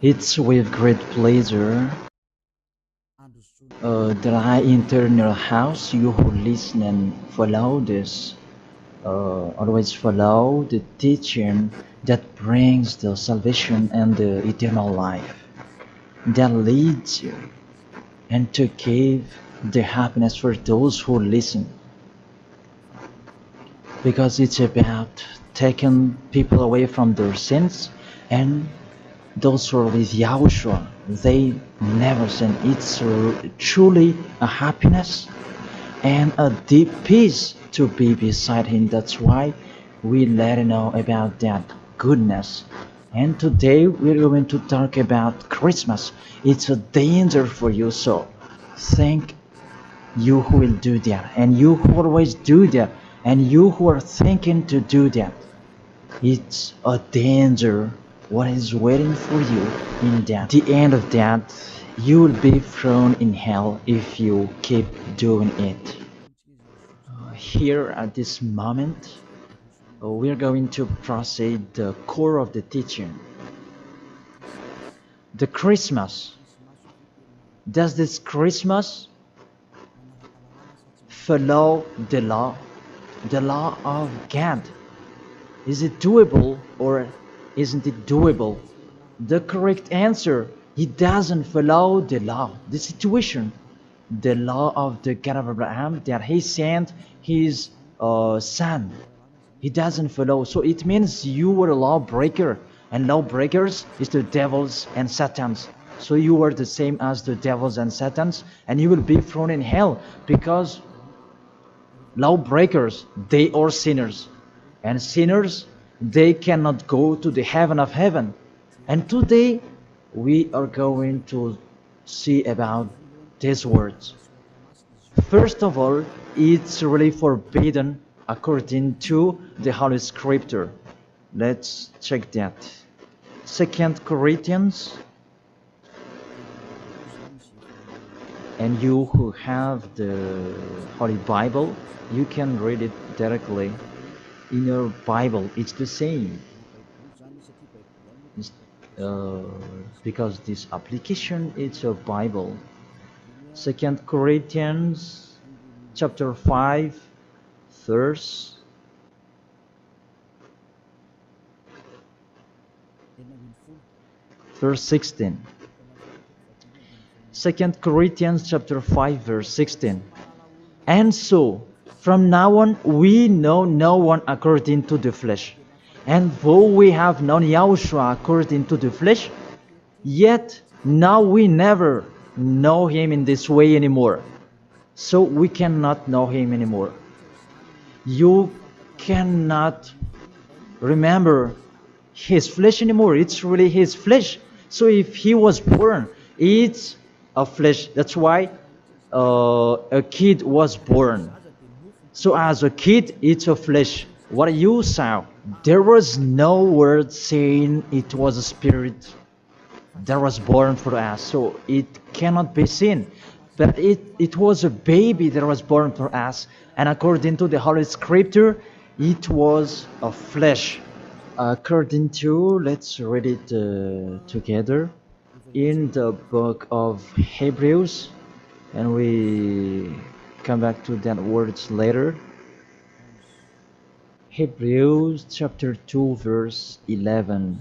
It's with great pleasure that I enter your house. You who listen and follow this, always follow the teaching that brings the salvation and the eternal life, that leads you and to give the happiness for those who listen. Because it's about taking people away from their sins, and those who are with Yahushua, they never sin. It's truly a happiness and a deep peace to be beside Him. That's why we let you know about that goodness. And today we're going to talk about Christmas. It's a danger for you, so thank you who will do that, and you who always do that, and you who are thinking to do that. It's a danger what is waiting for you in that. The end of that, you will be thrown in hell if you keep doing it. Here at this moment, we're going to proceed the core of the teaching. The Christmas. Does this Christmas follow the law of God? Is it doable or isn't it doable? The correct answer, he doesn't follow the law, the situation, the law of the God of Abraham that he sent his son. He doesn't follow. So it means you were a lawbreaker, and lawbreakers is the devils and satans. So you are the same as the devils and satans, and you will be thrown in hell because lawbreakers, they are sinners, and sinners, they cannot go to the heaven of heaven. And today we are going to see about these words. First of all, it's really forbidden according to the Holy Scripture. Let's check that. 2 Corinthians, and you who have the Holy Bible, you can read it directly in your Bible. It's the same. Because this application, it's a Bible. 2 Corinthians chapter 5 verse 16. 2 Corinthians chapter 5 verse 16. And so, from now on, we know no one according to the flesh. And though we have known Yahushua according to the flesh, yet now we never know him in this way anymore. So we cannot know him anymore. You cannot remember his flesh anymore. It's really his flesh. So if he was born, it's a flesh. That's why a kid was born. So as a kid, it's a flesh. What you saw, there was no word saying it was a spirit that was born for us. So it cannot be seen. But it was a baby that was born for us. And according to the Holy Scripture, it was a flesh. According to, let's read it together in the book of Hebrews, and we come back to that words later. Hebrews chapter 2 verse 11.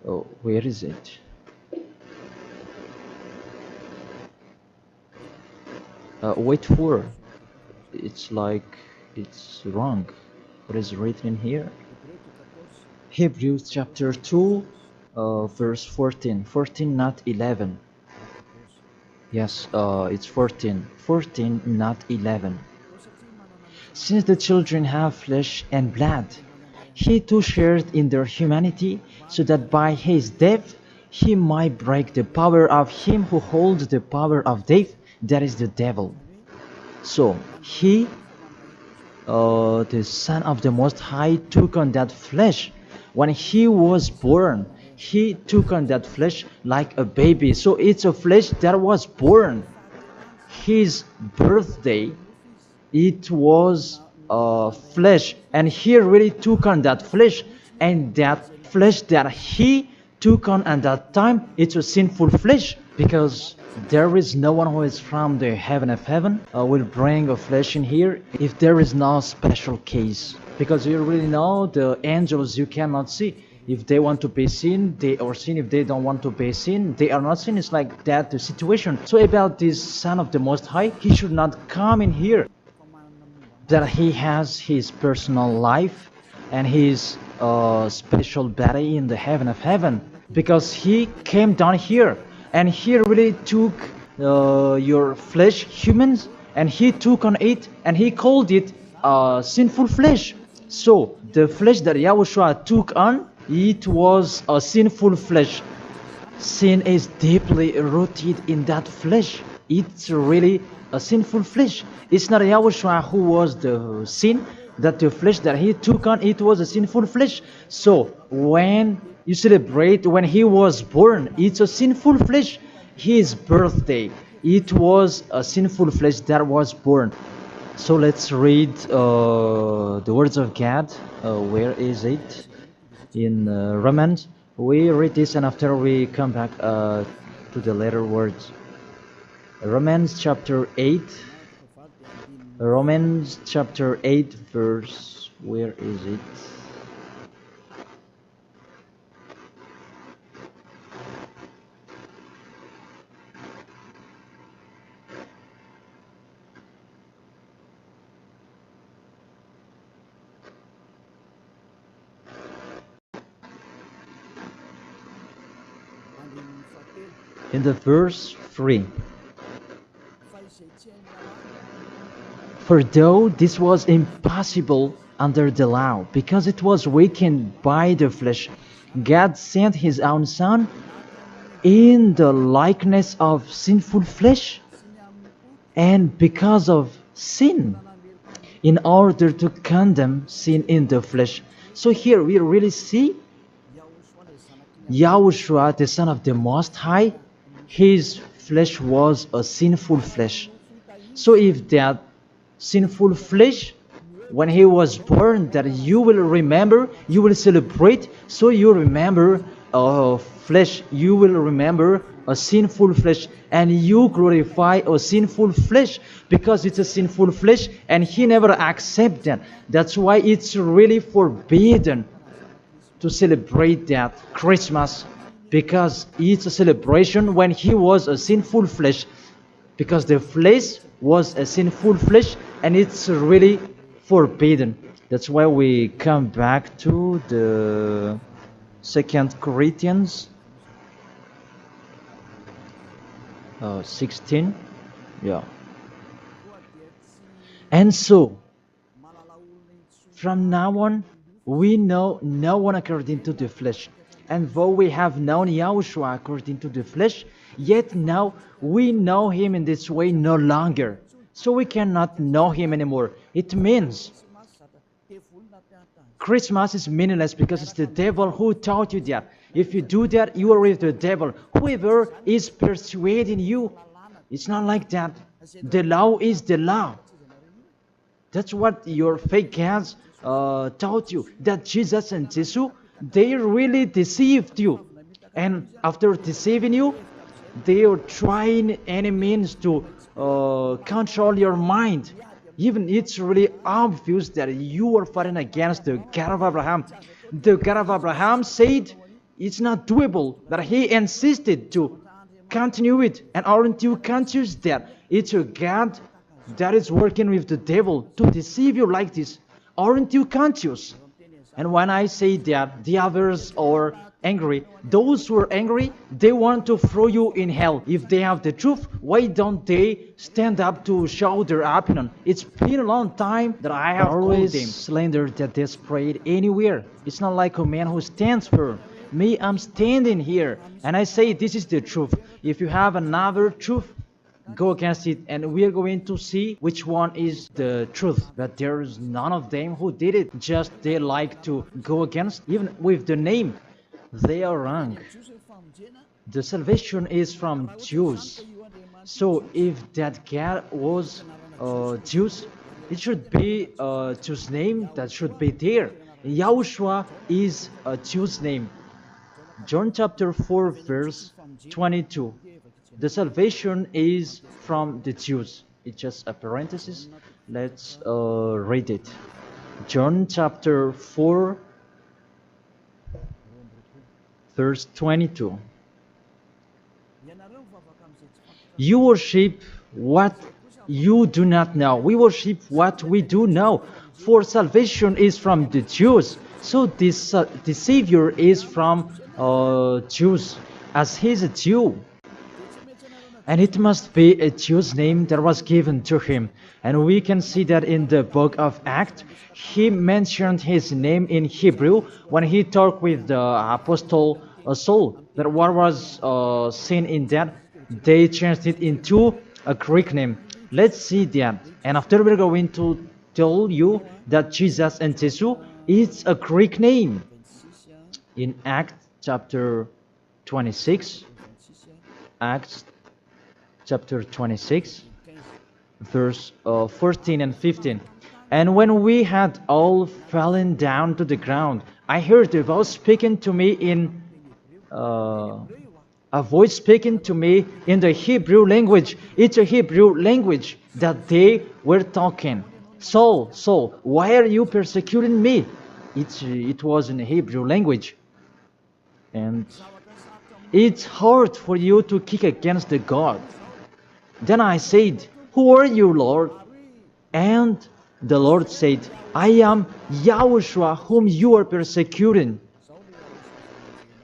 Oh, where is it? Wait for. It's like it's wrong. What is written here? Hebrews chapter 2 verse 14. 14, not 11. Yes, it's 14. 14, not 11. Since the children have flesh and blood, he too shared in their humanity, so that by his death he might break the power of him who holds the power of death, that is the devil. So he, the Son of the Most High, took on that flesh. When he was born, he took on that flesh like a baby. So it's a flesh that was born. His birthday, it was flesh, and he really took on that flesh, and that flesh that he took on at that time, it's a sinful flesh, because there is no one who is from the heaven of heaven will bring a flesh in here if there is no special case, because you really know the angels you cannot see. If they want to be seen, they are seen. If they don't want to be seen, they are not seen. It's like that the situation. So about this Son of the Most High, he should not come in here. That he has his personal life and his special body in the heaven of heaven, because he came down here and he really took your flesh, humans, and he took on it and he called it sinful flesh. So the flesh that Yahushua took on, it was a sinful flesh. Sin is deeply rooted in that flesh. It's really a sinful flesh. It's not Yahushua who was the sin, that the flesh that he took on, it was a sinful flesh. So when you celebrate when he was born, it's a sinful flesh. His birthday, it was a sinful flesh that was born. So let's read the words of God. Where is it? In Romans. We read this and after we come back to the later words. Romans chapter 8. Romans chapter 8 verse, where is it? In the verse 3. For though this was impossible under the law, because it was weakened by the flesh, God sent his own Son in the likeness of sinful flesh, and because of sin, in order to condemn sin in the flesh. So here we really see Yahushua, the Son of the Most High, his flesh was a sinful flesh. So if that sinful flesh, when he was born, that you will remember, you will celebrate, so you remember flesh, you will remember a sinful flesh, and you glorify a sinful flesh, because it's a sinful flesh and he never accepts that. That's why it's really forbidden to celebrate that Christmas, because it's a celebration when he was a sinful flesh, because the flesh was a sinful flesh and it's really forbidden. That's why we come back to the 2 Corinthians 16. Yeah. And so from now on we know no one according to the flesh. And though we have known Yahushua according to the flesh, yet now we know him in this way no longer. So we cannot know him anymore. It means Christmas is meaningless because it's the devil who taught you that. If you do that, you are with the devil. Whoever is persuading you, it's not like that. The law is the law. That's what your fake gods taught you. That Jesus and Jesus, they really deceived you. And after deceiving you, they are trying any means to control your mind. Even it's really obvious that you are fighting against the God of Abraham. The God of Abraham said it's not doable, but he insisted to continue it. And aren't you conscious that it's a God that is working with the devil to deceive you like this? Aren't you conscious? And when I say that the others are angry, those who are angry, they want to throw you in hell. If they have the truth, why don't they stand up to show their opinion? It's been a long time that I have always called them slander that they spread anywhere. It's not like a man who stands firm. Me, I'm standing here and I say this is the truth. If you have another truth, go against it, and we are going to see which one is the truth. But there is none of them who did it. Just they like to go against, even with the name. They are wrong. The salvation is from Jews. So if that God was Jews, It should be a Jew's name that should be there. Yahushua is a Jew's name. John chapter 4 verse 22. The salvation is from the Jews. It's just a parenthesis. Let's read it. John chapter 4 verse 22. You worship what you do not know. We worship what we do know. For salvation is from the Jews. So the Savior is from Jews, as he's a Jew. And it must be a Jew's name that was given to him. And we can see that in the book of Acts, he mentioned his name in Hebrew when he talked with the apostle Saul. That what was seen in that, they changed it into a Greek name. Let's see that. And after we're going to tell you that Jesus and Jesus is a Greek name. In Acts chapter 26, Acts chapter 26, verse 14 and 15. And when we had all fallen down to the ground, I heard a voice speaking to me in the Hebrew language. It's a Hebrew language that they were talking. Saul, Saul, why are you persecuting me? It was in the Hebrew language. And it's hard for you to kick against the God. Then I said, who are you, Lord? And the Lord said, I am Yahushua whom you are persecuting.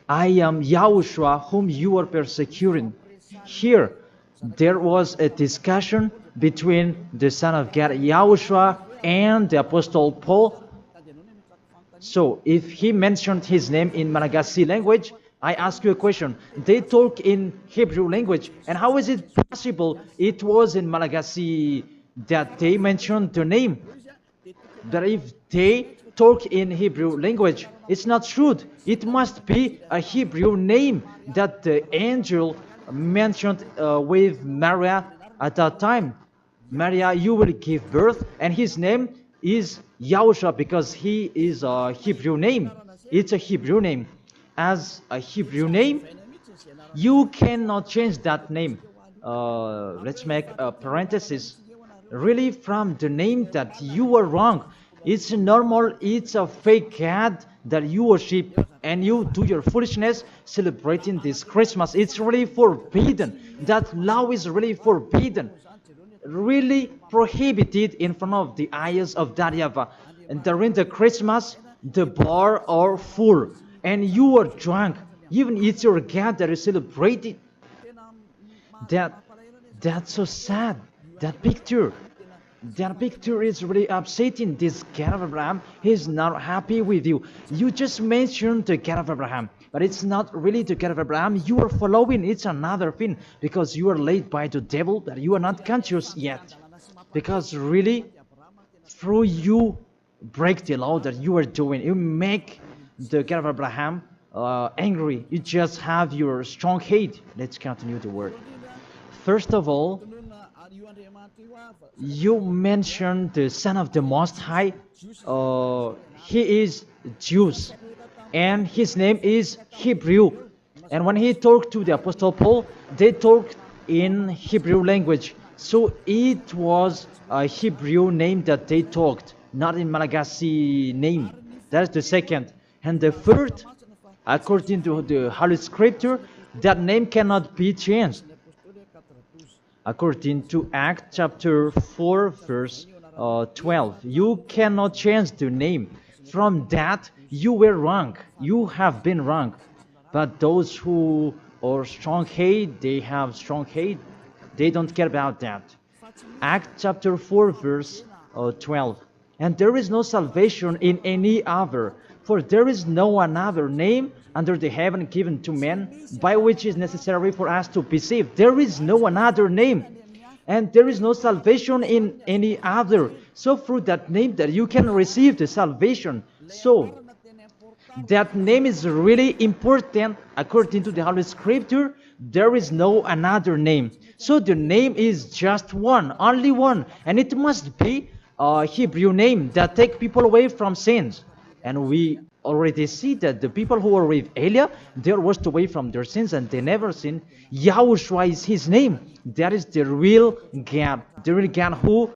I am Yahushua whom you are persecuting. Here, there was a discussion between the Son of God, Yahushua, and the Apostle Paul. So, if he mentioned his name in Malagasy language, I ask you a question. They talk in Hebrew language, and how is it possible it was in Malagasy that they mentioned the name? That if they talk in Hebrew language, it's not true. It must be a Hebrew name that the angel mentioned with Maria at that time. Maria, you will give birth, and his name is Yahushua because he is a Hebrew name. It's a Hebrew name. As a Hebrew name, you cannot change that name. Let's make a parenthesis. Really, from the name that you are wrong. It's normal, it's a fake God that you worship and you do your foolishness celebrating this Christmas. It's really forbidden. That law is really forbidden. Really prohibited in front of the eyes of that YAHVAH. And during the Christmas, the bar are full. And you are drunk. Even it's your God that is celebrated. That's so sad. That picture is really upsetting. This God of Abraham, he's not happy with you. You just mentioned the God of Abraham, but it's not really the God of Abraham you are following. It's another thing, because you are led by the devil that you are not conscious yet. Because really, through you break the law that you are doing, you make the God of Abraham angry. You just have your strong hate. Let's continue the word. First of all, you mentioned the Son of the Most High. He is Jews, and his name is Hebrew. And when he talked to the Apostle Paul, they talked in Hebrew language. So it was a Hebrew name that they talked, not in Malagasy name. That's the second. And the third, according to the Holy Scripture, that name cannot be changed. According to Acts chapter 4 verse 12, you cannot change the name. From that, you were wrong. You have been wrong. But those who are strong hate, they have strong hate. They don't care about that. Acts chapter 4 verse 12. And there is no salvation in any other, for there is no another name under the heaven given to men by which is necessary for us to be saved. There is no another name, and there is no salvation in any other. So through that name that you can receive the salvation. So that name is really important according to the Holy Scripture. There is no another name. So the name is just one, only one, and it must be Hebrew name that take people away from sins. And we already see that the people who were with Elia, they were washed away from their sins and they never sinned. Yahushua is his name. That is the real God. The real God who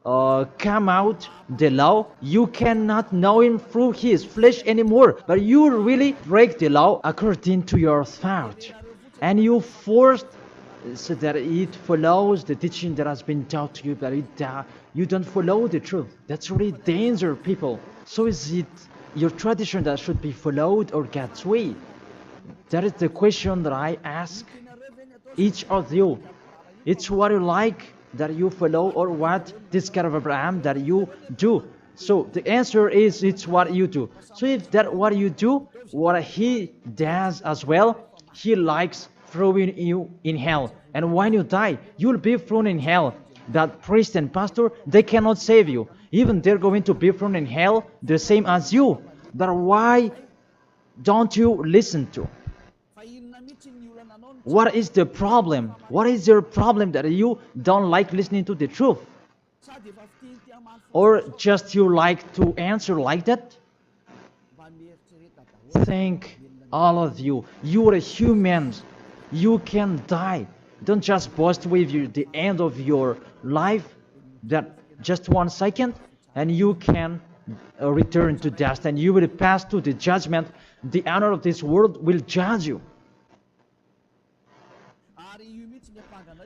come out the law. You cannot know him through his flesh anymore. But you really break the law according to your thought. And you forced so that it follows the teaching that has been taught to you, but you don't follow the truth. That's really danger, people. So is it your tradition that should be followed or God's way? That is the question that I ask each of you. It's what you like that you follow or what this God of Abraham that you do. So the answer is it's what you do. So if that what you do, what he does as well, he likes throwing you in hell. And when you die, you'll be thrown in hell. That priest and pastor, they cannot save you. Even they're going to be thrown in hell the same as you. But why don't you listen to? What is the problem? What is your problem that you don't like listening to the truth? Or just you like to answer like that? Think all of you. You are humans. You can die. Don't just boast with you the end of your life, that just 1 second, and you can return to dust, and you will pass to the judgment. The honor of this world will judge you.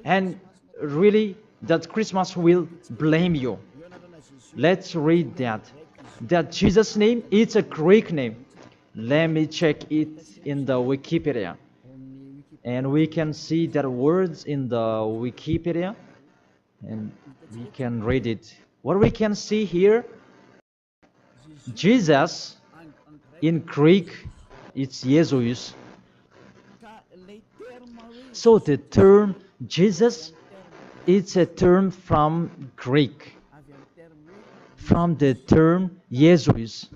And really, that Christmas will blame you. Let's read that. That Jesus' name, it's a Greek name. Let me check it in the Wikipedia. And we can see that words in the Wikipedia, and we can read it. What we can see here, Jesus, in Greek, it's Jesus. So the term Jesus, it's a term from Greek, from the term Jesus.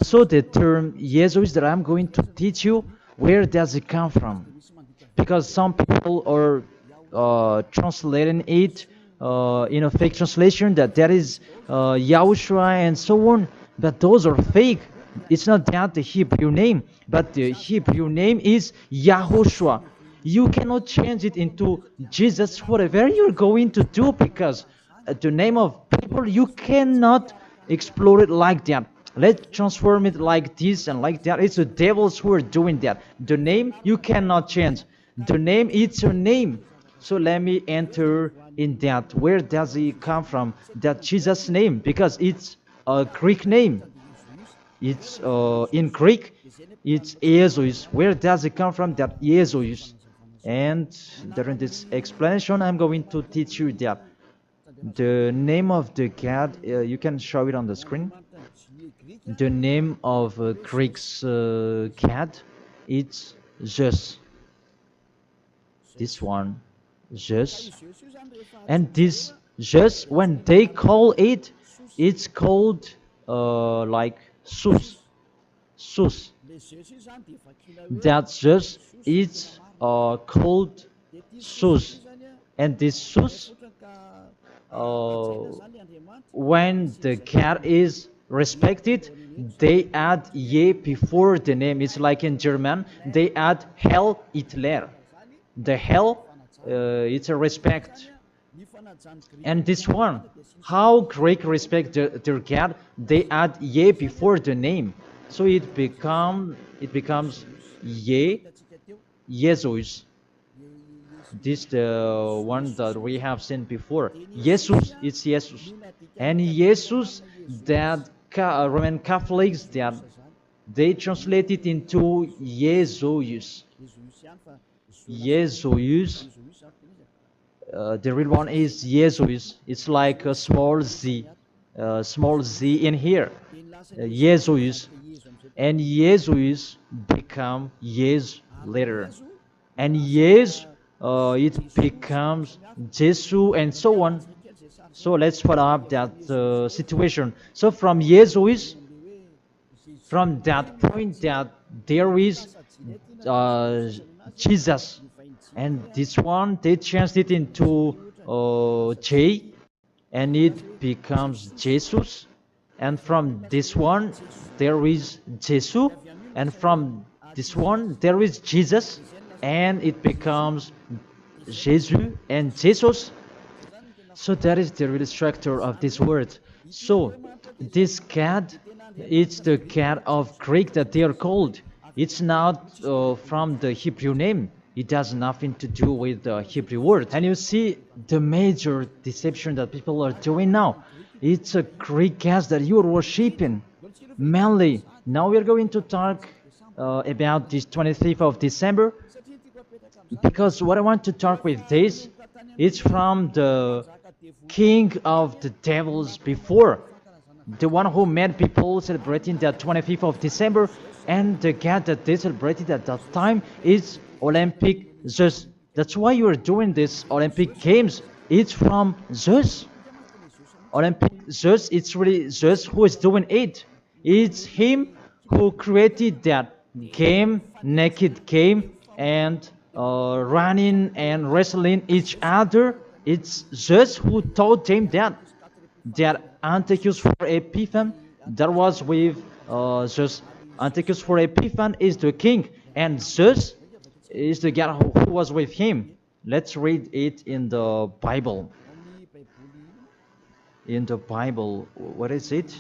So the term Jesus that I'm going to teach you, where does it come from? Because some people are translating it in a fake translation that is Yahushua and so on, but those are fake. It's not that the Hebrew name, but the Hebrew name is YAHOSHUA. You cannot change it into Jesus, whatever you're going to do, because the name of people, you cannot explore it like that. Let's transform it like this and like that. It's the devils who are doing that. The name, you cannot change. The name, it's your name. So let me enter in that. Where does it come from? That Jesus name, because it's a Greek name. It's in Greek, it's Jesus. Where does it come from? That Jesus. And during this explanation, I'm going to teach you that the name of the God, you can show it on the screen. The name of Greek's God, it's Zeus. This one, Zeus. And this Zeus, when they call it, it's called like Sus. Sus. That Zeus, it's called Sus. And this Sus, when the God is respected, they add ye before the name. It's like in German, they add Hell Hitler. The hell, it's a respect. And this one, how Greek respect their God, they add ye before the name. So it becomes ye, Jesus. This the one that we have seen before. Jesus, it's Jesus. And Jesus, that Roman Catholics, that they translate it into Jesus. Jesus. The real one is Jesus. It's like a small z in here. Jesus. And Jesus become Yes later. And Yes, it becomes Jesu and so on. So let's follow up that situation. So from Jesus, from that point that there is Jesus, and this one they changed it into J, and it becomes Jesus. And from this one, there is Jesus. And from this one, there is Jesus. And it becomes Jesus and Jesus. So that is the real structure of this word. So this cat, it's the cat of Greek that they are called. It's not from the Hebrew name. It has nothing to do with the Hebrew word. And you see the major deception that people are doing now. It's a Greek cat that you are worshiping. Mainly, now we are going to talk about this 25th of December, because what I want to talk with this, it's from the king of the devils before, the one who made people celebrating the 25th of December, and the god that they celebrated at that time is Olympic Zeus. That's why you are doing this Olympic Games. It's from Zeus. Olympic Zeus, it's really Zeus who is doing it. It's him who created that game, naked game, and running and wrestling each other. It's Zeus who taught them that Antiochus for Epiphan, that was with Zeus. Antiochus for Epiphan is the king, and Zeus is the god who was with him. Let's read it in the Bible. In the Bible, what is it?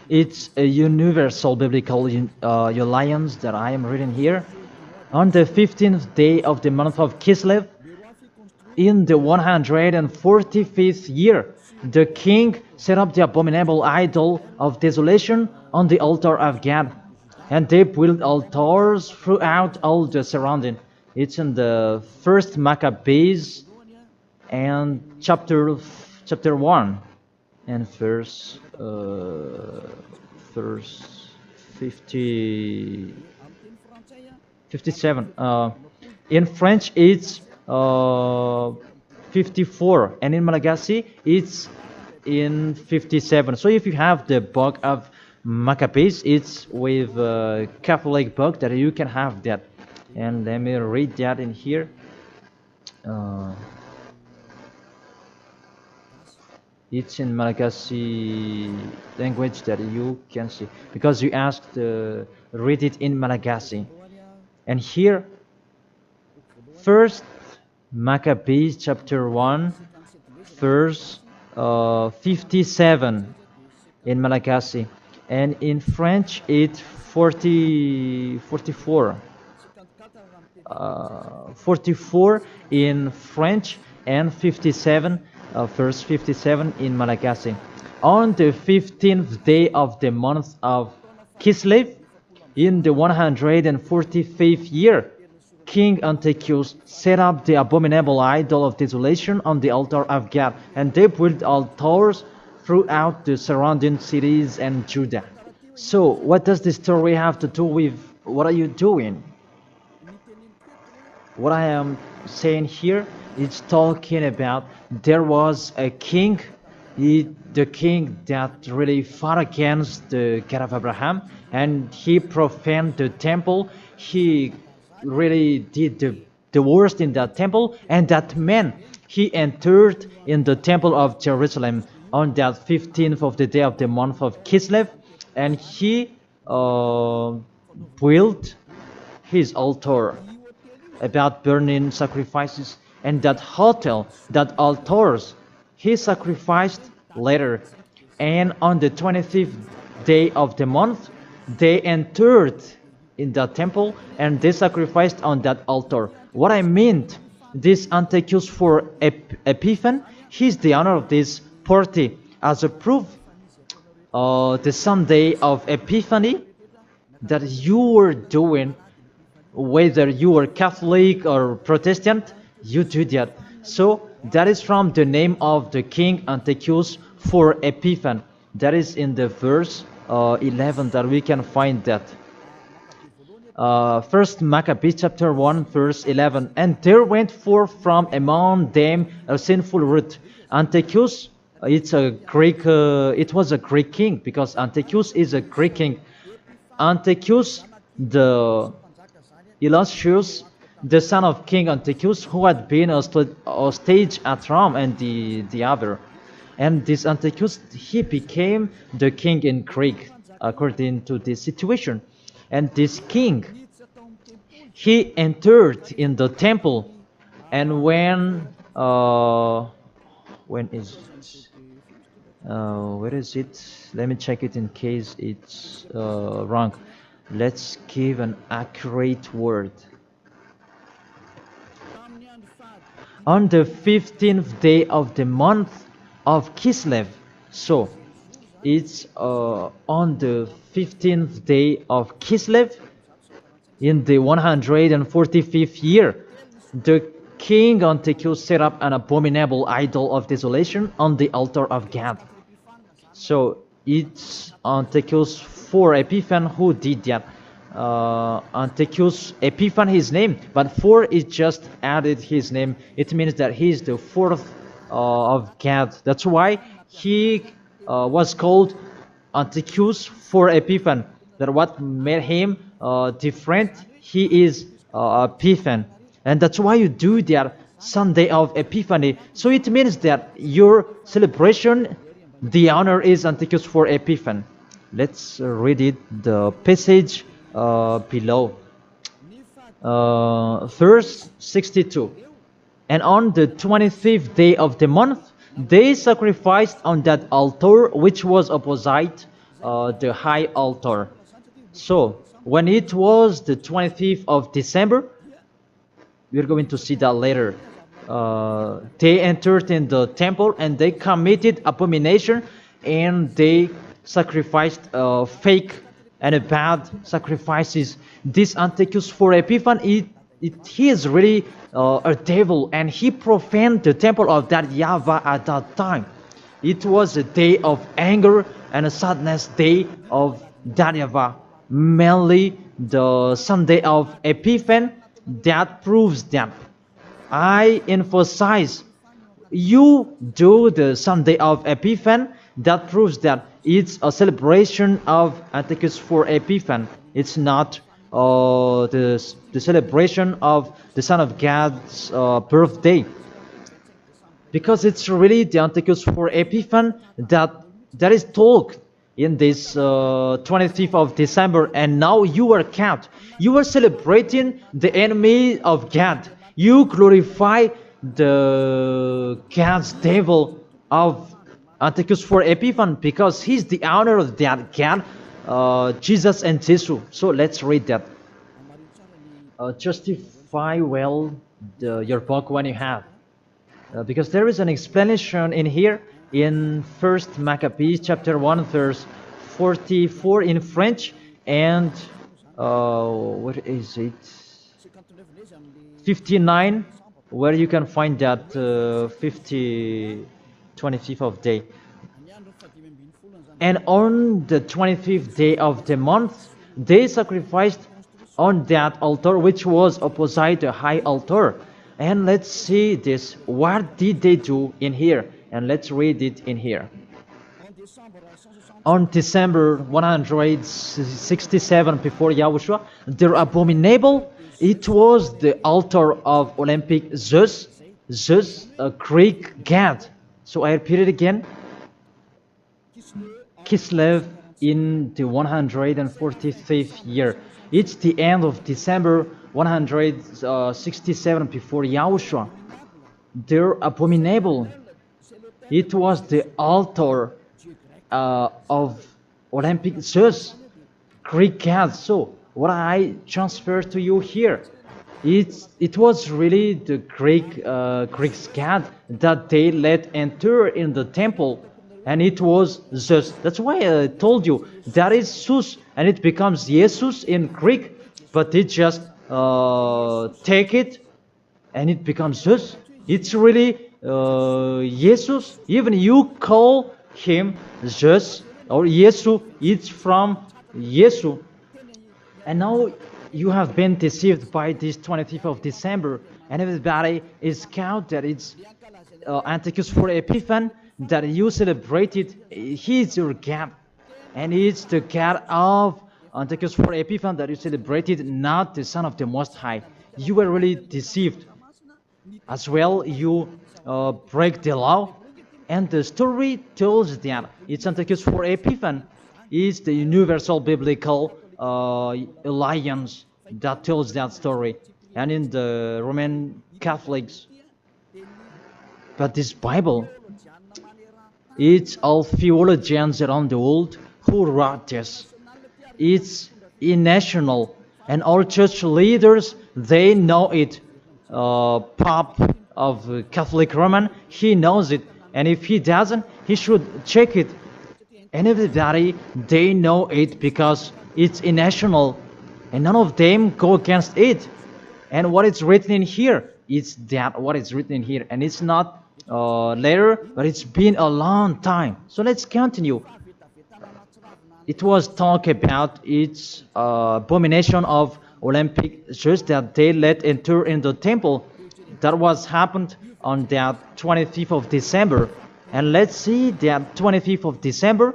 It's a universal biblical alliance that I am reading here. On the 15th day of the month of Kislev, in the 145th year, the king set up the abominable idol of desolation on the altar of God, and they built altars throughout all the surrounding. It's in the first Maccabees and chapter 1 and verse 57. In French, it's 54, and in Malagasy, it's in 57. So if you have the book of Maccabees, it's with a Catholic book that you can have that. And let me read that in here. It's in Malagasy language that you can see, because you asked read it in Malagasy. And here, first Maccabees chapter 1 verse 57 in Malagasy, and in French it's 44 in French, and 57 verse 57 in Malagasy. On the 15th day of the month of Kislev, in the 145th year, King Antiochus set up the abominable idol of desolation on the altar of God, and they built altars throughout the surrounding cities and Judah. So, what does this story have to do with what are you doing? What I am saying here is talking about there was a king, the king that really fought against the God of Abraham, and he profaned the temple. He really did the worst in that temple, and that man, he entered in the temple of Jerusalem on that 15th of the day of the month of Kislev, and he built his altar about burning sacrifices, and that hotel, that altars, he sacrificed later. And on the 25th day of the month, they entered in the temple and they sacrificed on that altar. What I meant, this Antiochus for Epiphan, he's the owner of this party. As a proof, the Sunday of Epiphany that you were doing, whether you are Catholic or Protestant, you do that. So that is from the name of the king Antiochus for Epiphan. That is in the verse 11 that we can find that. First Maccabees chapter 1 verse 11. And there went forth from among them a sinful root. Antiochus, it was a Greek king, because Antiochus is a Greek king. Antiochus, the Illustrious, the son of King Antiochus, who had been a stage at Rome and the other. And this Antiochus, he became the king in Greek, according to this situation. And this king, he entered in the temple, and when is it? Where is it? Let me check it in case it's wrong. Let's give an accurate word. On the 15th day of the month of Kislev. So it's on the 15th day of Kislev in the 145th year. The king Antiochus set up an abominable idol of desolation on the altar of God. So it's Antiochus IV Epiphan who did that. Antiochus Epiphan his name, but 4 is just added his name. It means that he is the fourth of God. That's why he was called Antiochus IV Epiphan. That what made him different. He is Epiphan, and that's why you do that Sunday of Epiphany. So it means that your celebration, the honor is Antiochus IV Epiphan. Let's read it, the passage below. Verse 62. And on the 25th day of the month, they sacrificed on that altar which was opposite the high altar. So when it was the 25th of December, we're going to see that later. They entered in the temple and they committed abomination, and they sacrificed fake and bad sacrifices. This Antiochus IV Epiphan, he is really a devil, and he profaned the temple of that YAHVAH at that time. It was a day of anger and a sadness day of that YAHVAH. Mainly the Sunday of Epiphan, that proves that. I emphasize, you do the Sunday of Epiphan, that proves that it's a celebration of Antiochus IV Epiphan. It's not the celebration of the Son of God's birthday, because it's really the Antiochus IV Epiphan that is told in this 25th of December, and now you are caught. You are celebrating the enemy of God. You glorify the God's devil of Antiochus IV Epiphan, because he's the honor of that God, Jesus and Jesus. So let's read that. Justify well your book when you have, because there is an explanation in here in 1st Maccabees chapter 1 verse 44 in French, and what is it, 59, where you can find that 25th of day. And on the 25th day of the month, they sacrificed on that altar which was opposite the high altar. And let's see this. What did they do in here? And let's read it in here. On December 167 before Yahushua, their abominable, it was the altar of Olympic Zeus, a Greek god. So I repeat it again. Kislev in the 145th year. It's the end of December 167 before Yahushua. Their abominable, it was the altar of Olympic Zeus, Greek god. So what I transfer to you here, it was really the Greek god that they let enter in the temple, and it was Zeus. That's why I told you that is Zeus, and it becomes Jesus in Greek, but they just take it and it becomes Zeus. It's really Jesus. Even you call him Zeus or Yesu, it's from Yesu. And now you have been deceived by this 25th of December, and everybody is count that it's Antiochus IV Epiphan that you celebrated. He is your God, and it's the God of Antiochus for Epiphan that you celebrated not the Son of the Most High. You were really deceived. As well, you break the law. And the story tells that it's Antiochus for Epiphan is the universal biblical alliance that tells that story. And in the Roman Catholics, but this Bible, it's all theologians around the world who wrote this. It's national, and all church leaders, they know it. Pope of Catholic Roman, he knows it, and if he doesn't, he should check it. And everybody, they know it because it's national, and none of them go against it. And what is written in here, it's that what is written in here, and it's not later, but it's been a long time. So let's continue. It was talk about its abomination of Olympic Jews that they let enter in the temple. That was happened on that 25th of December. And let's see that 25th of December,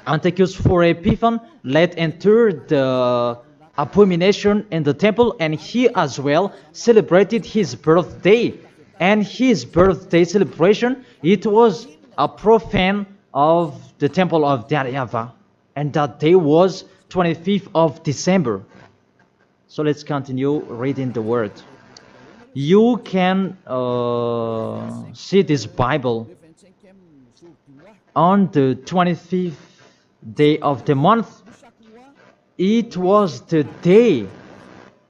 Antiochus for Epiphan let enter the abomination in the temple, and he as well celebrated his birthday. And his birthday celebration, it was a profane of the temple of YAHVAH, and that day was 25th of December. So let's continue reading the word. You can see this Bible on the 25th day of the month. It was the day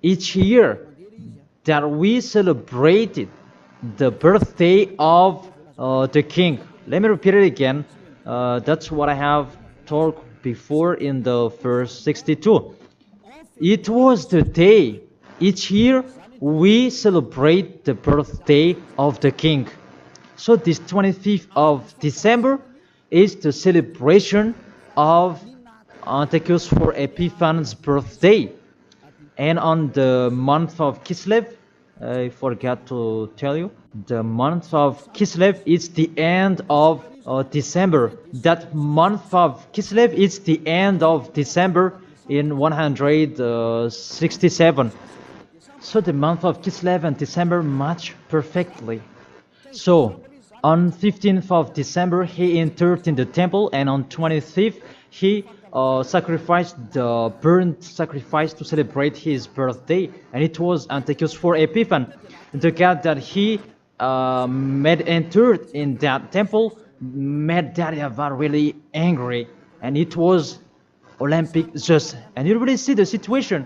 each year that we celebrated the birthday of the king. Let me repeat it again. That's what I have talked before in the verse 62. It was the day each year we celebrate the birthday of the king. So this 25th of December is the celebration of Antiochus for Epiphan's birthday. And on the month of Kislev, I forgot to tell you, the month of Kislev is the end of December. That month of Kislev is the end of December in 167. So the month of Kislev and December match perfectly. So on 15th of December he entered in the temple, and on 25th he sacrificed the burnt sacrifice to celebrate his birthday, and it was Antiochus for Epiphan. The God that he made entered in that temple made YAHVAH really angry, and it was Olympic Zeus. And you really see the situation.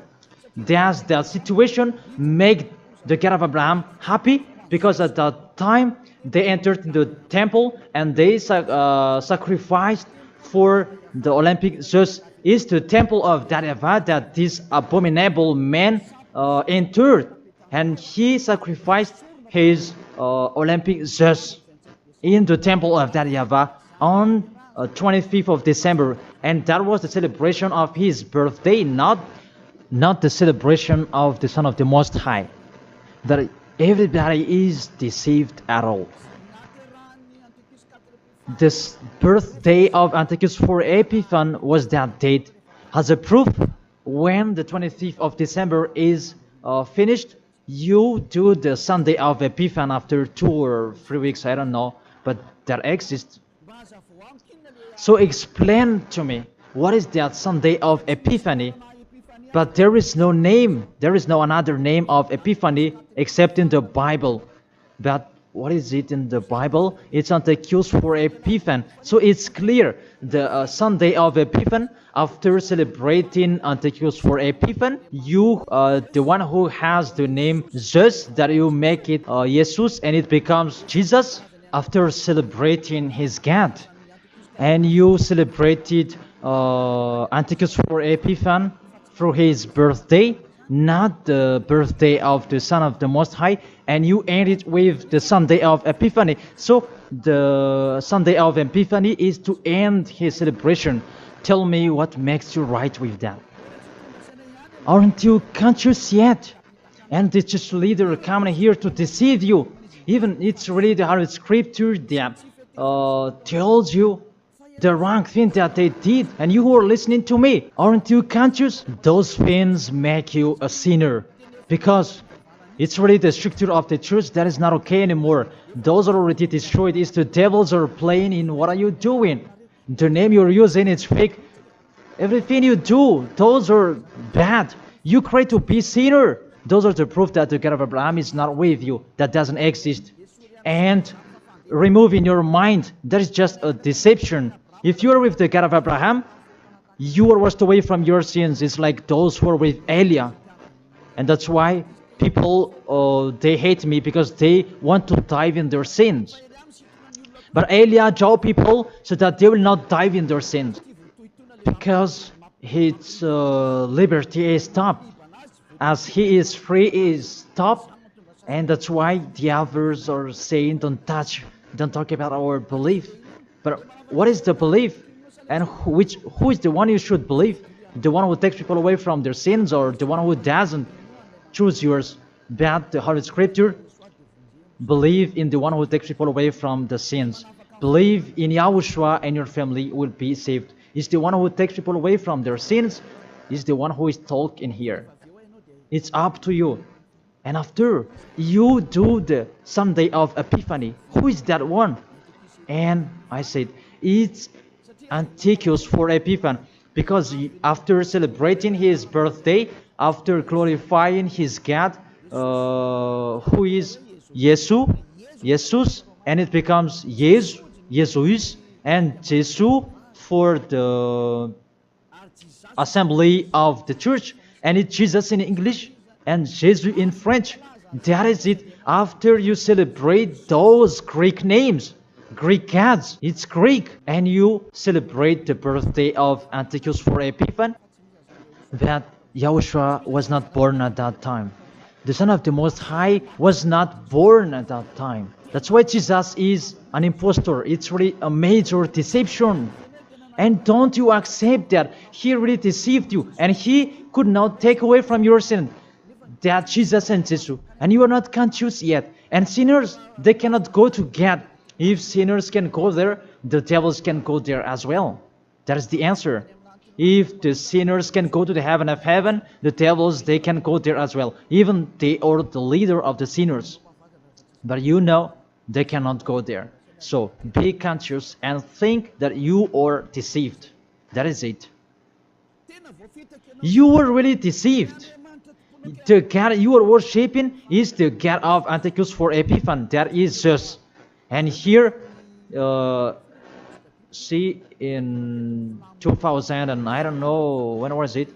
Does that situation make the God of Abraham happy? Because at that time they entered in the temple and they sacrificed for the Olympic Zeus. Is the temple of YAHVAH that this abominable man entered, and he sacrificed his Olympic Zeus in the temple of YAHVAH on 25th of December, and that was the celebration of his birthday, not the celebration of the Son of the Most High. That everybody is deceived at all. This birthday of Antiochus for Epiphan was that date. As a proof, when the 25th of December is finished, you do the Sunday of Epiphan after 2 or 3 weeks, I don't know, but that exists. So explain to me, what is that Sunday of Epiphany? But there is no name, there is no another name of Epiphany except in the Bible. But what is it in the Bible? It's Antiochus for Epiphan. So it's clear, the Sunday of Epiphan, after celebrating Antiochus for Epiphan, you, the one who has the name Zeus, that you make it Jesus, and it becomes Jesus, after celebrating his God. And you celebrated Antiochus for Epiphan through his birthday, not the birthday of the Son of the Most High, and you end it with the Sunday of Epiphany. So the Sunday of Epiphany is to end his celebration. Tell me what makes you right with that. Aren't you conscious yet? And the church leader coming here to deceive you. Even it's really the Holy Scripture that tells you the wrong thing that they did, and you who are listening to me, aren't you conscious? Those things make you a sinner, because it's really the structure of the church that is not okay anymore. Those are already destroyed. It's the devils are playing in what are you doing? The name you're using is fake. Everything you do, those are bad. You try to be sinner. Those are the proof that the God of Abraham is not with you. That doesn't exist. And remove in your mind, that is just a deception. If you are with the God of Abraham, you are washed away from your sins. It's like those who are with Elia. And that's why people, they hate me, because they want to dive in their sins. But Elia told people so that they will not dive in their sins, because his liberty is stopped. As he is free, he is stopped. And that's why the others are saying, don't talk about our belief. But what is the belief? And who is the one you should believe? The one who takes people away from their sins, or the one who doesn't? Choose yours. But the Holy Scripture, believe in the one who takes people away from the sins. Believe in Yahushua, and your family will be saved. It's the one who takes people away from their sins. Is the one who is talking here. It's up to you. And after you do the Sunday of Epiphany, who is that one? And I said, it's Antiochus for Epiphany, because after celebrating his birthday, after glorifying his God, who is Jesus, and it becomes Jesus, and Jesus for the assembly of the church, and it's Jesus in English and Jesus in French. That is it. After you celebrate those Greek names, Greek gods, it's Greek, and you celebrate the birthday of Antiochus for Epiphany, that Yahushua was not born at that time. The Son of the Most High was not born at that time. That's why Jesus is an impostor. It's really a major deception. And don't you accept that he really deceived you, and he could not take away from your sin. That Jesus and Jesus, and you are not conscious yet. And sinners, they cannot go to God. If sinners can go there, the devils can go there as well. That is the answer. If the sinners can go to the heaven of heaven, the devils, they can go there as well. Even they are the leader of the sinners. But you know, they cannot go there. So be conscious and think that you are deceived. That is it. You were really deceived. The God you are worshipping is the God of Antiochus for Epiphany. That is Zeus. And here, see, in 2000, and I don't know, when was it?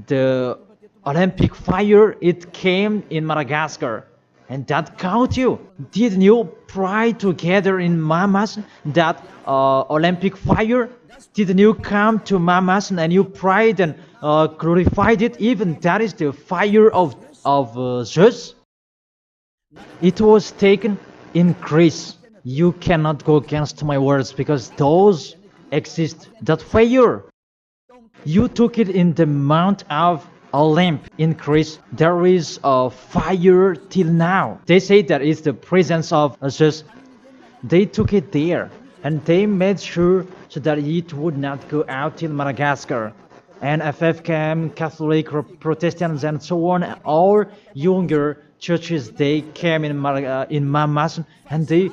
The Olympic fire, it came in Madagascar. And that caught you. Didn't you pray together in Mamas that Olympic fire? Didn't you come to Mamas and you prayed and glorified it? Even that is the fire of Zeus. It was taken in Greece. You cannot go against my words, because those exist. That fire, you took it in the Mount of Olymp in Greece. There is a fire till now. They say that it's the presence of Zeus. They took it there, and they made sure so that it would not go out till Madagascar. And FFKM, Catholic, Protestants, and so on, all younger churches, they came in Mamas, and they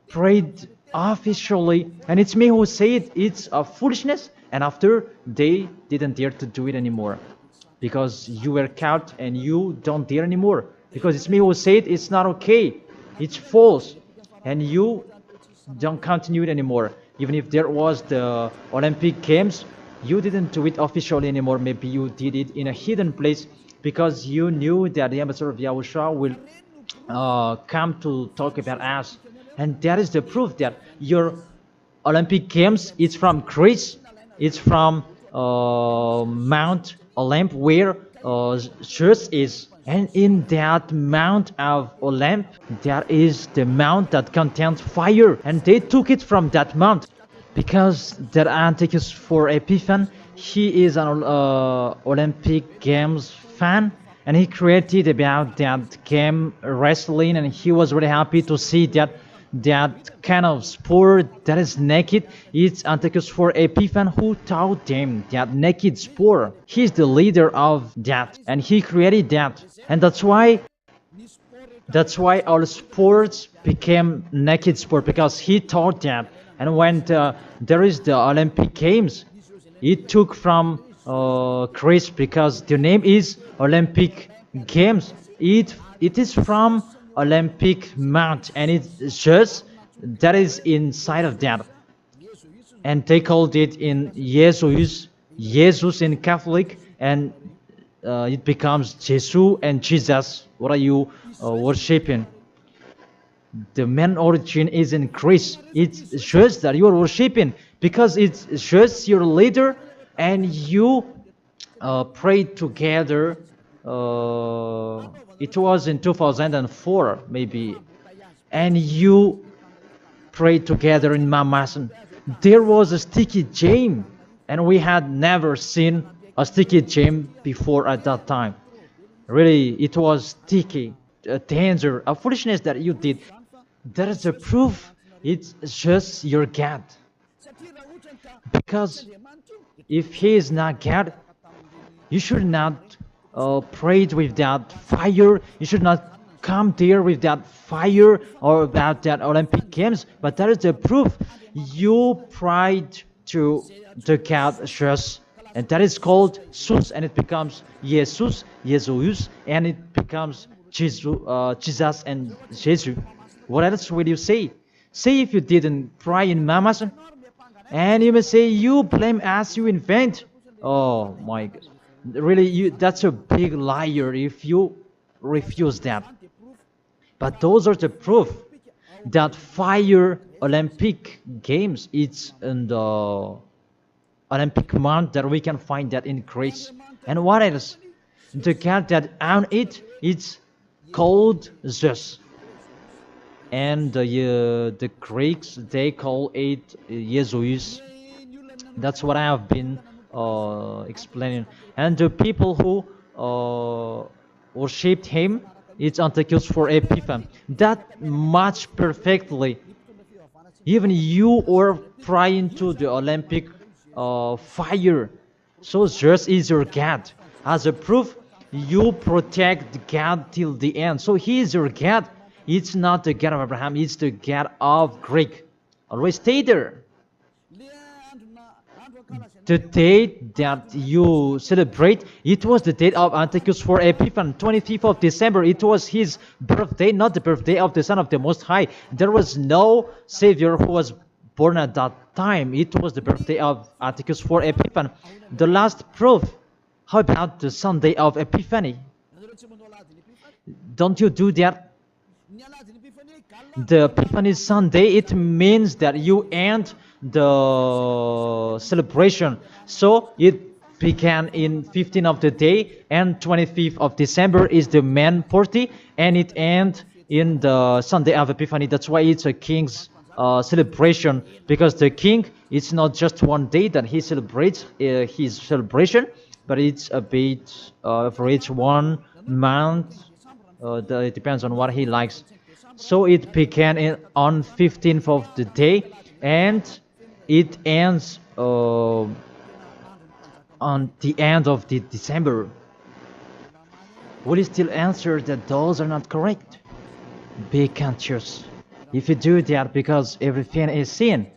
prayed officially. And it's me who said it's a foolishness, and after they didn't dare to do it anymore. Because you were caught and you don't dare anymore. Because it's me who said it's not okay. It's false. And you don't continue it anymore. Even if there was the Olympic Games, you didn't do it officially anymore. Maybe you did it in a hidden place, because you knew that the ambassador of Yahushua will come to talk about us. And that is the proof that your Olympic Games, it's from Greece. It's from Mount Olymp, where Zeus is. And in that Mount of Olymp, there is the mount that contains fire. And they took it from that mount, because that Antiochus for Epiphany, he is an Olympic Games fan, and he created about that game wrestling, and he was really happy to see that that kind of sport that is naked. It's Antiochus for Epiphan who taught them that naked sport. He's the leader of that, and he created that, and that's why all sports became naked sport, because he taught that. And when there is the Olympic Games, it took from Greece, because the name is Olympic Games. It is from Olympic Mount, and it's just that is inside of that, and they called it in Jesus in Catholic, and it becomes Jesus and Jesus. What are you worshiping? The main origin is in Greece. It shows that you are worshiping because it shows your leader, and you pray together. It was in 2004 maybe, and you pray together in Mamasan. There was a sticky jam, and we had never seen a sticky jam before at that time. Really, it was sticky, a danger, a foolishness that you did. That is a proof. It's just your God. Because if He is not God, you should not pray with that fire. You should not come there with that fire or about that Olympic Games. But that is the proof. You prayed to the God just, and that is called Jesus, and it becomes Jesus, and it becomes Jesus and Jesus. What else will you say? Say if you didn't pray in Mamasan, and you may say you blame us, you invent. Oh my God. Really, that's a big liar if you refuse that. But those are the proof that fire Olympic Games, it's in the Olympic month that we can find that in Greece. And what else? The God that owned it, it's called Zeus. And the Greeks, they call it Jesus. That's what I have been explaining. And the people who worshipped him, it's Antiochus for Epiphan. That much perfectly. Even you are praying to the Olympic fire. So Zeus is your God. As a proof, you protect God till the end. So He is your God. It's not the God of Abraham, it's the God of Greek. Always stay there. The date that you celebrate, it was the date of Antiochus for Epiphan, 25th of December. It was his birthday, not the birthday of the Son of the Most High. There was no Savior who was born at that time. It was the birthday of Antiochus for Epiphan. The last proof, how about the Sunday of Epiphany? Don't you do that? The Epiphany Sunday, it means that you end the celebration. So it began in 15th of the day, and 25th of December is the main party, and it ends in the Sunday of Epiphany. That's why it's a king's celebration, because the king, it's not just one day that he celebrates his celebration, but it's a bit for each 1 month. It depends on what he likes. So it began on 15th of the day, and it ends on the end of the December. Will you still answer that those are not correct? Be conscious. If you do that, because everything is sin,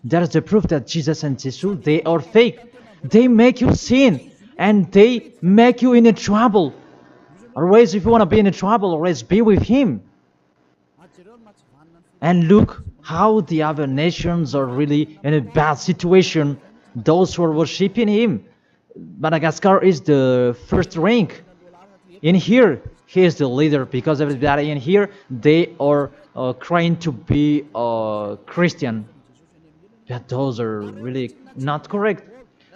that is the proof that Jesus and Jesus, they are fake. They make you sin, and they make you in a trouble. Always, if you want to be in a trouble, always be with Him. And look how the other nations are really in a bad situation. Those who are worshipping Him. Madagascar is the first rank. In here, he is the leader, because everybody in here, they are trying to be Christian. But those are really not correct.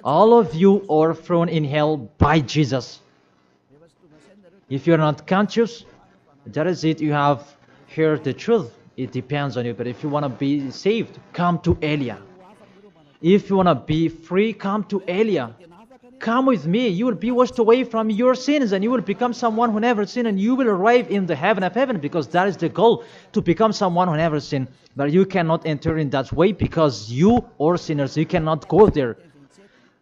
All of you are thrown in hell by Jesus. If you're not conscious, that is it. You have heard the truth. It depends on you. But if you want to be saved, come to Elia. If you want to be free, come to Elia. come with me. You will be washed away from your sins, and you will become someone who never sinned, and you will arrive in the heaven of heaven, because that is the goal, to become someone who never sinned. But you cannot enter in that way, because you are sinners. You cannot go there.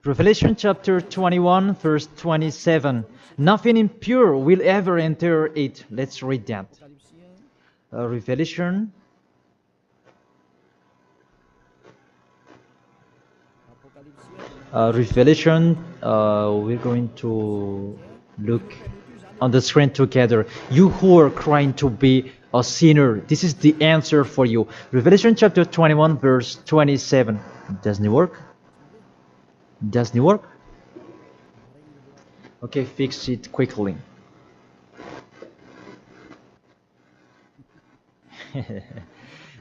Revelation chapter 21, verse 27. Nothing impure will ever enter it. Let's read that. Revelation. We're going to look on the screen together. You who are crying to be a sinner, this is the answer for you. Revelation chapter 21, verse 27. Doesn't it work? Doesn't it work? Okay, fix it quickly.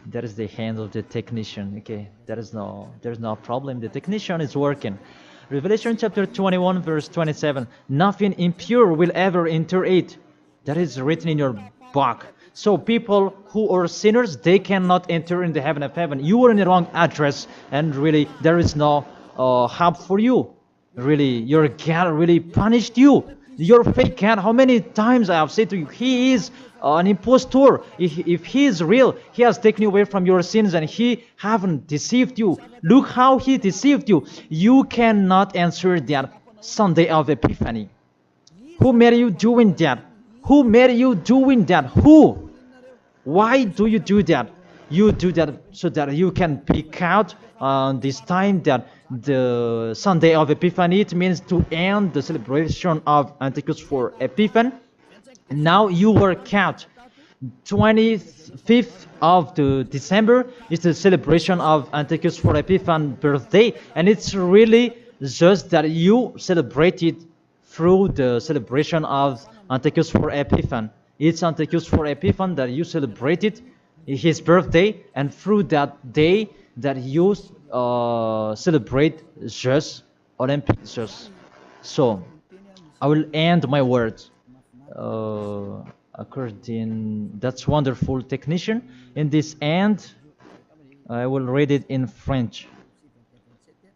That is the hand of the technician. Okay, there's no problem. The technician is working. Revelation chapter 21, verse 27. Nothing impure will ever enter it. That is written in your book. So people who are sinners, they cannot enter in the heaven of heaven. You are in the wrong address, and really there is no help for you. Really, your God really punished you. Your fake God, how many times I have said to you, he is an impostor. If he is real, he has taken you away from your sins, and he haven't deceived you. Look how he deceived you. You cannot answer that Sunday of Epiphany. Who made you doing that? Who made you doing that? Who? Why do you do that? You do that so that you can pick out this time that the Sunday of Epiphany, it means to end the celebration of Antichus for Epiphan. Now you work out. 25th of the December is the celebration of Antichus for Epiphan birthday, and it's really just that you celebrate it through the celebration of Antichus for Epiphan. It's Antichus for Epiphan that you celebrated his birthday, and through that day that you celebrate just Olympic just. So I will end my words according. That's wonderful, technician. In this end, I will read it in French.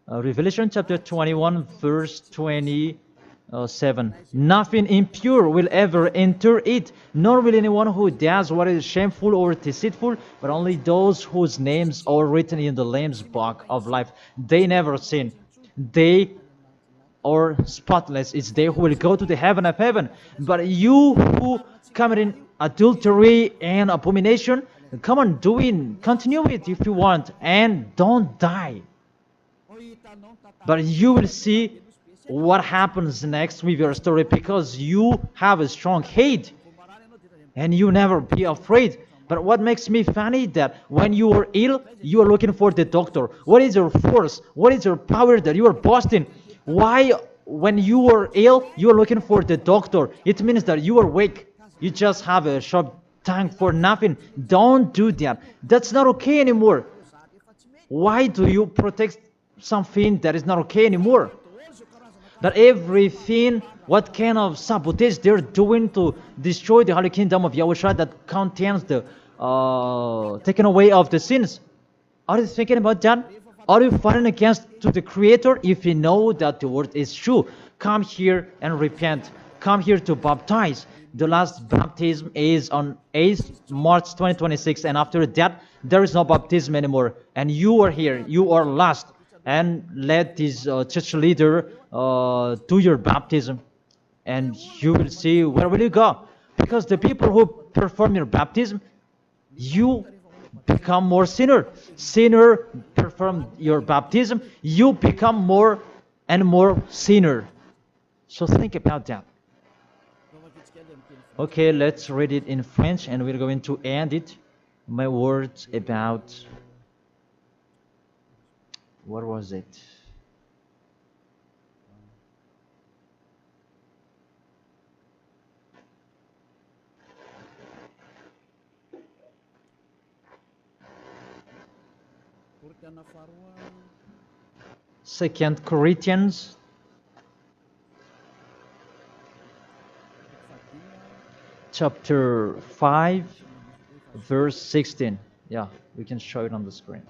Revelation chapter 21, verse 27. Nothing impure will ever enter it, nor will anyone who does what is shameful or deceitful, but only those whose names are written in the Lamb's book of life. They never sin. They are spotless. It's they who will go to the heaven of heaven. But you who commit adultery and abomination, come on, continue it if you want, and don't die. But you will see what happens next with your story, because you have a strong hate and you never be afraid. But what makes me funny that when you are ill, you are looking for the doctor. What is your force? What is your power that you are boasting? Why, when you are ill, you are looking for the doctor? It means that you are weak. You just have a sharp tongue for nothing. Don't do that. That's not okay anymore. Why do you protect something that is not okay anymore? That everything, what kind of sabotage they're doing to destroy the Holy Kingdom of YAHOSHUAH that contains the taking away of the sins. Are you thinking about that? Are you fighting against to the Creator? If you know that the word is true, come here and repent. Come here to baptize. The last baptism is on 8th March 2026, and after that, there is no baptism anymore. And you are here. You are lost. And let this church leader do your baptism, and you will see where will you go. Because the people who perform your baptism, you become more sinner. Sinner perform your baptism, you become more and more sinner. So think about that. Okay, let's read it in French, and we're going to end it. My words about, what was it? Second Corinthians chapter 5 verse 16. Yeah, we can show it on the screen.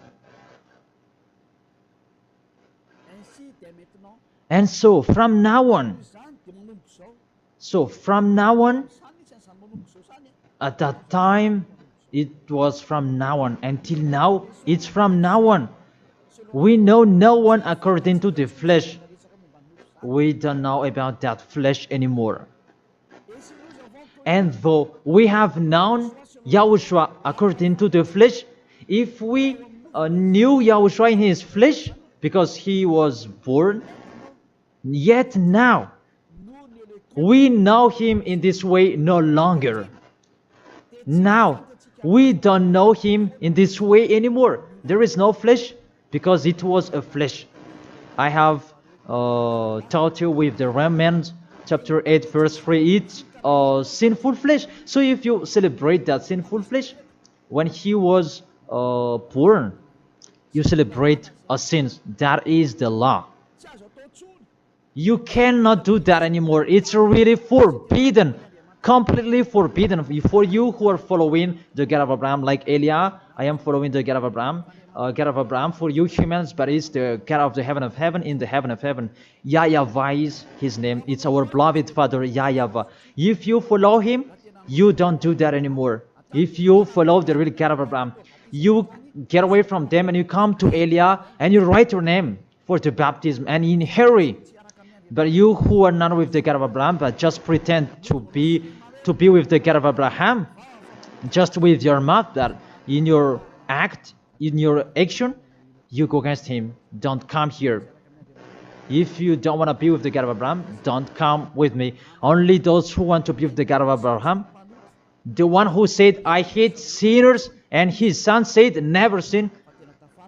And so from now on, at that time, it was from now on. Until now, it's from now on. We know no one according to the flesh. We don't know about that flesh anymore. And though we have known Yahushua according to the flesh, if we knew Yahushua in his flesh, because he was born, yet now we know him in this way no longer. Now we don't know him in this way anymore. There is no flesh because it was a flesh. I have taught you with the Romans chapter 8 verse 3, it's sinful flesh. So if you celebrate that sinful flesh, when he was born, you celebrate a sin. That is the law. You cannot do that anymore. It's really forbidden, completely forbidden. For you who are following the God of Abraham, like Elia, I am following the God of Abraham. God of Abraham, for you humans, but it's the God of the heaven of heaven, in the heaven of heaven. YAHVAH is his name. It's our beloved Father, YAHVAH. If you follow him, you don't do that anymore. If you follow the real God of Abraham, you get away from them and you come to Elia and you write your name for the baptism and in hurry. But you who are not with the God of Abraham, but just pretend to be with the God of Abraham, just with your mouth, that in your act, in your action, you go against him. Don't come here. If you don't want to be with the God of Abraham, don't come with me. Only those who want to be with the God of Abraham, the one who said, I hate sinners, and his son said, never sin,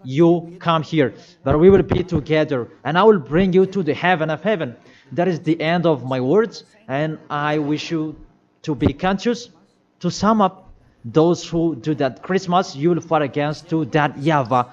you come here. But we will be together, and I will bring you to the heaven of heaven. That is the end of my words, and I wish you to be conscious. To sum up, those who do that Christmas, you will fight against to that YAHVAH,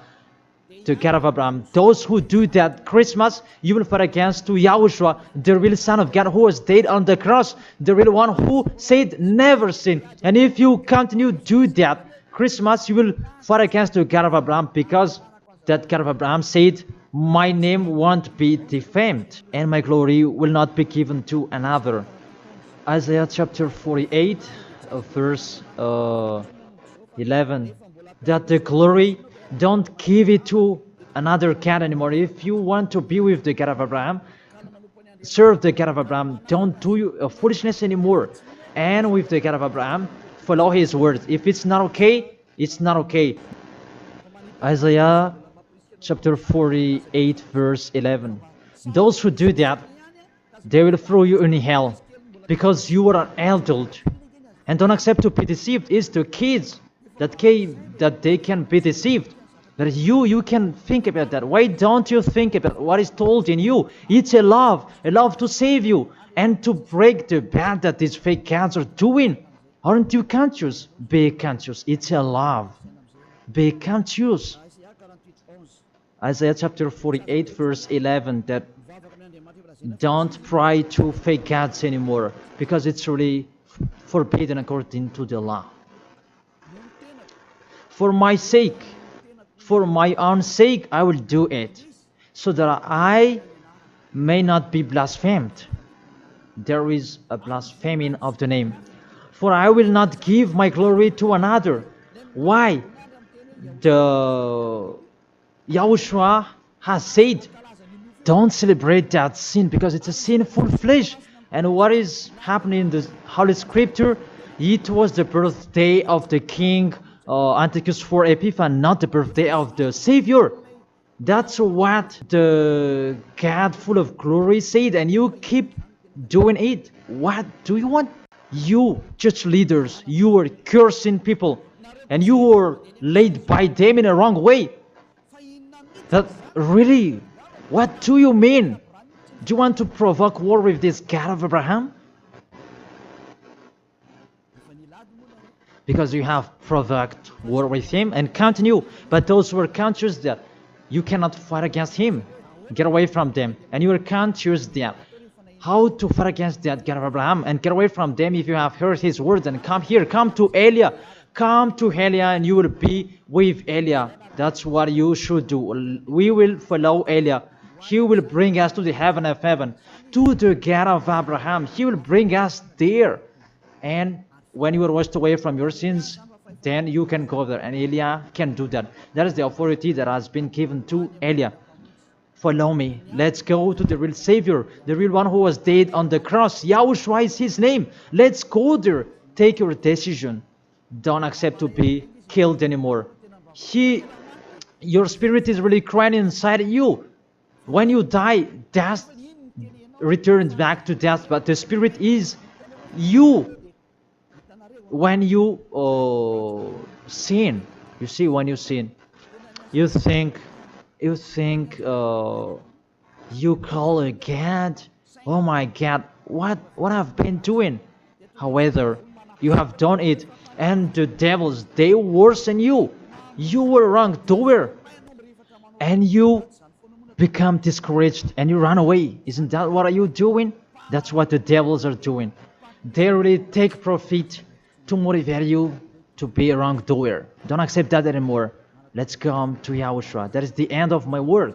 to God of Abraham. Those who do that Christmas, you will fight against to Yahushua, the real Son of God who was dead on the cross, the real one who said never sin. And if you continue to do that Christmas, you will fight against the God of Abraham, because that God of Abraham said, my name won't be defamed and my glory will not be given to another. Isaiah chapter 48 verse 11, that the glory, don't give it to another God anymore. If you want to be with the God of Abraham, serve the God of Abraham, don't do foolishness anymore. And with the God of Abraham, follow his words. If it's not okay, it's not okay. Isaiah chapter 48 verse 11, those who do that, they will throw you in hell, because you are an adult. And don't accept to be deceived. It's the kids that they can be deceived. But you can think about that. Why don't you think about what is told in you? It's a love to save you and to break the bad that these fake gods are doing. Aren't you conscious? Be conscious. It's a love. Be conscious. Isaiah chapter 48 verse 11, that don't pray to fake gods anymore, because it's really forbidden according to the law. For my sake, for my own sake, I will do it, so that I may not be blasphemed. There is a blaspheming of the name. For I will not give my glory to another. Why? The Yahushua has said, don't celebrate that sin, because it's a sinful flesh. And what is happening in the Holy Scripture? It was the birthday of the king Antiochus IV Epiphanes, not the birthday of the Savior. That's what the God full of glory said, and you keep doing it. What do you want? You church leaders, you are cursing people, and you were led by them in a wrong way. That really, what do you mean? Do you want to provoke war with this God of Abraham? Because you have provoked war with him and continue. But those who are conscious that you cannot fight against him, get away from them. And you are conscious that how to fight against that God of Abraham and get away from them. If you have heard his words, and come here, come to Elia. Come to Elia and you will be with Elia. That's what you should do. We will follow Elia. He will bring us to the heaven of heaven, to the God of Abraham. He will bring us there. And when you are washed away from your sins, then you can go there. And Elijah can do that. That is the authority that has been given to Elijah. Follow me. Let's go to the real Savior, the real one who was dead on the cross. Yahushua is his name. Let's go there. Take your decision. Don't accept to be killed anymore. Your spirit is really crying inside you. When you die, death returns back to death, but the spirit is you. When you sin, you see, when you sin, you think you call a God, oh my God, what I've been doing. However, you have done it, and the devils, they worsen you. You were wrongdoer, and you become discouraged, and you run away. Isn't that what are you doing? That's what the devils are doing. They really take profit to motivate you to be a wrongdoer. Don't accept that anymore. Let's come to Yahushua. That is the end of my word.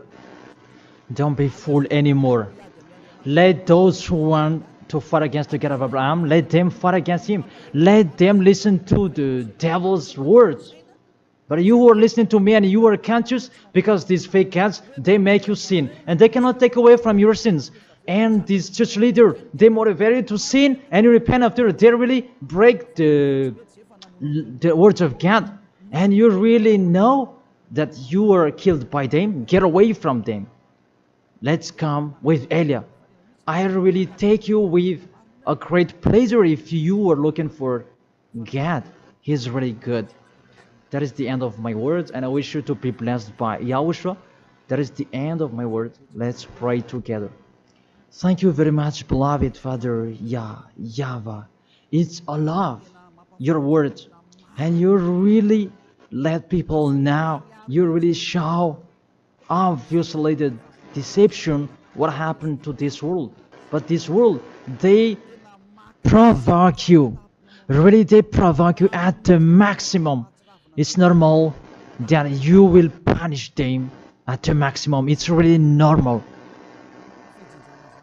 Don't be fooled anymore. Let those who want to fight against the God of Abraham, let them fight against him. Let them listen to the devil's words. But you who are listening to me and you are conscious, because these fake gods, they make you sin. And they cannot take away from your sins. And this church leader, they motivate you to sin, and you repent after. They really break the words of God. And you really know that you were killed by them. Get away from them. Let's come with Elia. I really take you with a great pleasure if you are looking for God. He's really good. That is the end of my words, and I wish you to be blessed by Yahushua. That is the end of my words. Let's pray together. Thank you very much, beloved Father YAHVAH. It's a love, your words, and you really let people know. You really show obviously the deception, what happened to this world. But this world, they provoke you. Really, they provoke you at the maximum. It's normal that you will punish them at the maximum. It's really normal.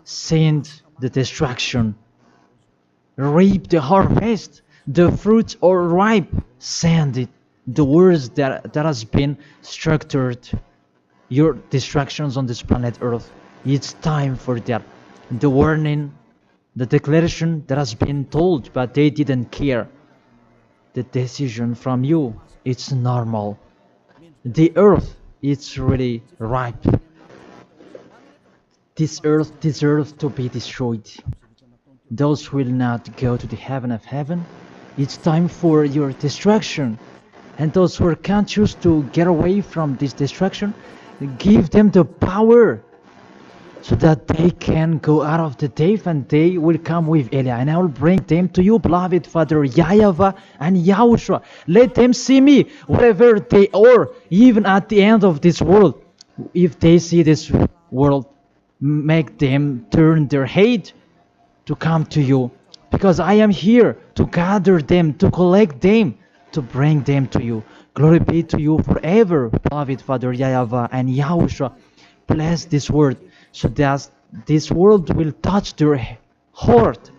Send the destruction. Reap the harvest. The fruits are ripe. Send it. The words that has been structured. Your destructions on this planet Earth. It's time for that. The warning, the declaration that has been told, but they didn't care. The decision from you. It's normal. The earth, it's really ripe. This earth deserves to be destroyed. Those who will not go to the heaven of heaven, it's time for your destruction. And those who are conscious to get away from this destruction, give them the power so that they can go out of the cave, and they will come with Elia. And I will bring them to you, beloved Father YAHVAH and Yahushua. Let them see me wherever they are, even at the end of this world. If they see this world, make them turn their head to come to you. Because I am here to gather them, to collect them, to bring them to you. Glory be to you forever, beloved Father YAHVAH and Yahushua. Bless this word, so that this world will touch their heart.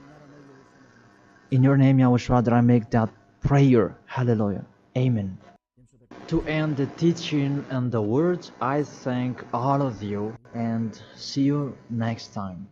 In your name, Yahushua, that I make that prayer. Hallelujah. Amen. To end the teaching and the words, I thank all of you, and see you next time.